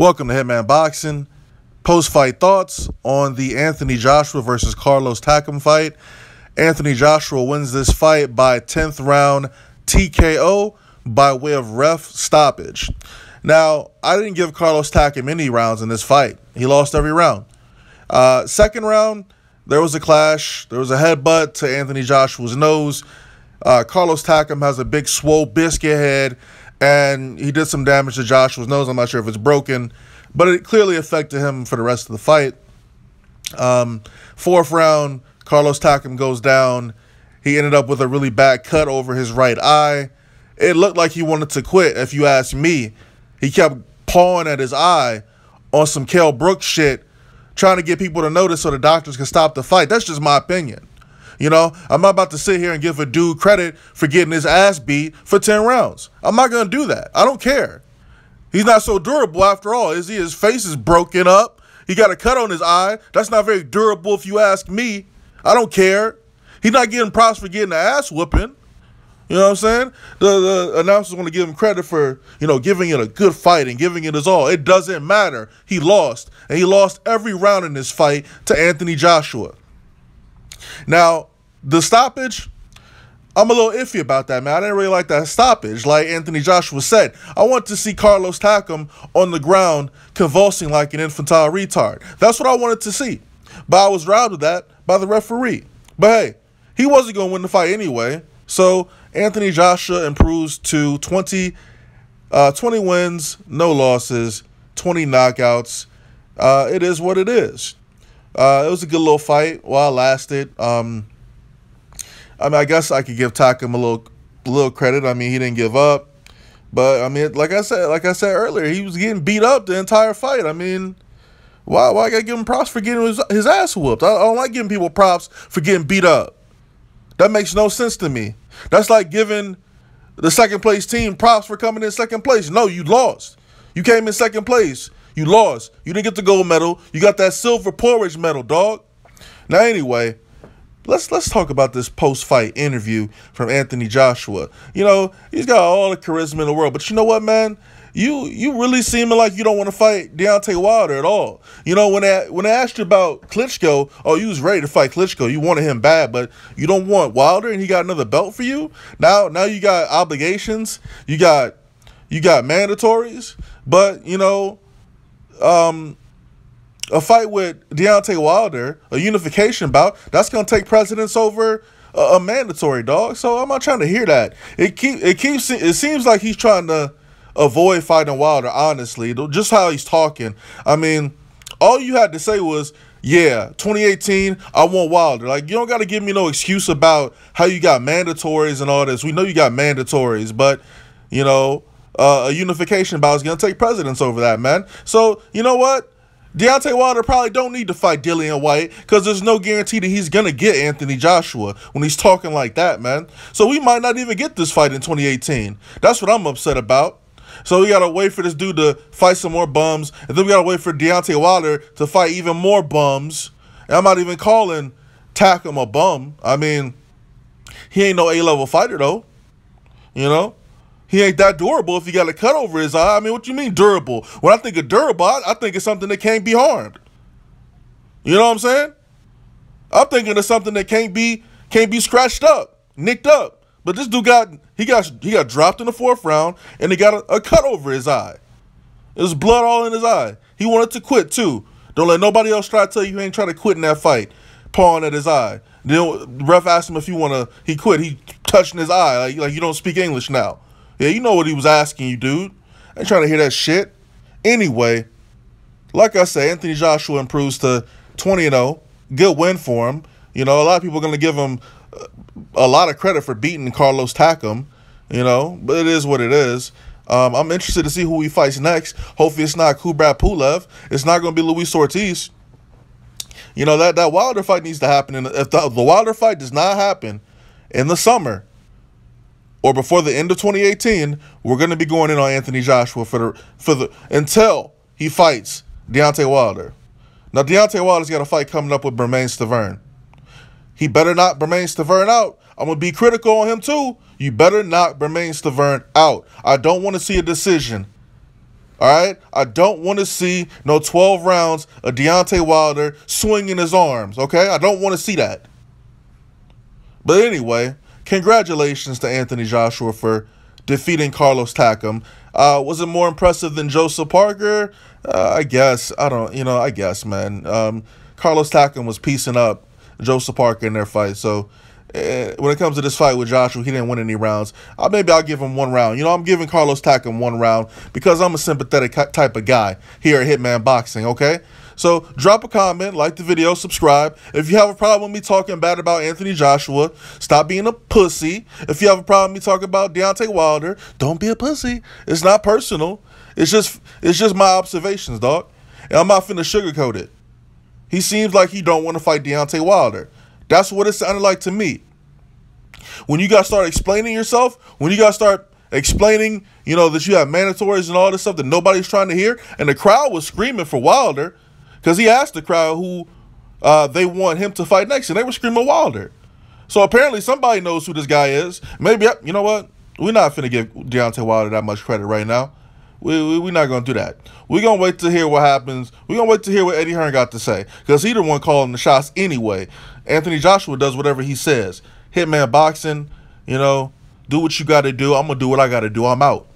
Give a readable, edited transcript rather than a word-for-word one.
Welcome to Hitman Boxing. Post-fight thoughts on the Anthony Joshua versus Carlos Takam fight. Anthony Joshua wins this fight by 10th round TKO by way of ref stoppage. Now, I didn't give Carlos Takam any rounds in this fight. He lost every round. Second round, there was a clash. There was a headbutt to Anthony Joshua's nose. Carlos Takam has a big swole biscuit head, and he did some damage to Joshua's nose. I'm not sure if it's broken, but it clearly affected him for the rest of the fight. Fourth round, Carlos Takam goes down. He ended up with a really bad cut over his right eye. It looked like he wanted to quit, if you ask me. He kept pawing at his eye on some Kell Brooks shit, trying to get people to notice so the doctors can stop the fight. That's just my opinion. You know, I'm not about to sit here and give a dude credit for getting his ass beat for 10 rounds. I'm not going to do that. I don't care. He's not so durable after all, is he? His face is broken up. He got a cut on his eye. That's not very durable if you ask me. I don't care. He's not getting props for getting the ass whooping. You know what I'm saying? The announcers want to give him credit for, giving it a good fight and giving it his all. It doesn't matter. He lost. And he lost every round in this fight to Anthony Joshua. Now, the stoppage, I'm a little iffy about that, man. I didn't really like that stoppage. Like Anthony Joshua said, I want to see Carlos Takam on the ground convulsing like an infantile retard. That's what I wanted to see. But I was riled with that by the referee. But hey, he wasn't going to win the fight anyway. So Anthony Joshua improves to 20 wins, no losses, 20 knockouts. It is what it is. It was a good little fight while it lasted. I guess I could give Takam a little credit. I mean, he didn't give up. But I mean, like I said earlier, he was getting beat up the entire fight. I mean, why I gotta give him props for getting his ass whooped? I don't like giving people props for getting beat up. That makes no sense to me. That's like giving the second place team props for coming in second place. No, you lost. You came in second place. You lost. You didn't get the gold medal. You got that silver porridge medal, dog. Now, anyway, let's talk about this post-fight interview from Anthony Joshua. He's got all the charisma in the world, but you know what, man? You really seeming like you don't want to fight Deontay Wilder at all. When they asked you about Klitschko, oh, you was ready to fight Klitschko. You wanted him bad, but you don't want Wilder, and he got another belt for you. Now you got obligations. You got mandatories, but a fight with Deontay Wilder, a unification bout, that's gonna take precedence over a mandatory, dog. So I'm not trying to hear that. It seems like he's trying to avoid fighting Wilder, honestly, just how he's talking. I mean, all you had to say was, yeah, 2018, I want Wilder. Like, you don't got to give me no excuse about how you got mandatories and all this. We know you got mandatories, but, a unification bout is going to take precedence over that, man. So, you know what? Deontay Wilder probably don't need to fight Dillian White because there's no guarantee that he's going to get Anthony Joshua when he's talking like that, man. So we might not even get this fight in 2018. That's what I'm upset about. So we got to wait for this dude to fight some more bums, and then we got to wait for Deontay Wilder to fight even more bums. And I'm not even calling Takam a bum. I mean, he ain't no A-level fighter, though. He ain't that durable if he got a cut over his eye. I mean, what you mean durable? When I think of durable, I think of something that can't be harmed. You know what I'm saying? I'm thinking of something that can't be scratched up, nicked up. But this dude got dropped in the fourth round, and he got a cut over his eye. There's blood all in his eye. He wanted to quit too. Don't let nobody else try to tell you he ain't trying to quit in that fight, pawing at his eye. Then the ref asked him if he quit. He touching his eye like you don't speak English now. Yeah, you know what he was asking you, dude. I ain't trying to hear that shit. Anyway, like I say, Anthony Joshua improves to 20-0. Good win for him. A lot of people are going to give him a lot of credit for beating Carlos Takam, but it is what it is. I'm interested to see who he fights next. Hopefully it's not Kubrat Pulev. It's not going to be Luis Ortiz. That Wilder fight needs to happen. If the Wilder fight does not happen in the summer or before the end of 2018, we're going to be going in on Anthony Joshua until he fights Deontay Wilder. Now, Deontay Wilder's got a fight coming up with Bermane Stiverne. He better knock Bermane Stiverne out. I'm going to be critical on him too. You better knock Bermane Stiverne out. I don't want to see a decision. All right, I don't want to see no 12 rounds of Deontay Wilder swinging his arms. Okay, I don't want to see that. But anyway, congratulations to Anthony Joshua for defeating Carlos Takam. Was it more impressive than Joseph Parker? I guess. I guess, man. Carlos Takam was piecing up Joseph Parker in their fight. So when it comes to this fight with Joshua, he didn't win any rounds. Maybe I'll give him 1 round. I'm giving Carlos Takam 1 round because I'm a sympathetic type of guy here at Hitman Boxing, okay? So drop a comment, like the video, subscribe. If you have a problem with me talking bad about Anthony Joshua, stop being a pussy. If you have a problem with me talking about Deontay Wilder, don't be a pussy. It's not personal. It's just my observations, dog. And I'm not finna sugarcoat it. He seems like he don't want to fight Deontay Wilder. That's what it sounded like to me. When you guys start explaining yourself, when you guys start explaining, that you have mandatories and all this stuff that nobody's trying to hear, and the crowd was screaming for Wilder, because he asked the crowd who they want him to fight next, and they were screaming Wilder. So apparently somebody knows who this guy is. Maybe, you know what? We're not finna give Deontay Wilder that much credit right now. We're not going to do that. We're going to wait to hear what happens. We're going to wait to hear what Eddie Hearn got to say, because he's the one calling the shots anyway. Anthony Joshua does whatever he says. Hitman Boxing, do what you got to do. I'm going to do what I got to do. I'm out.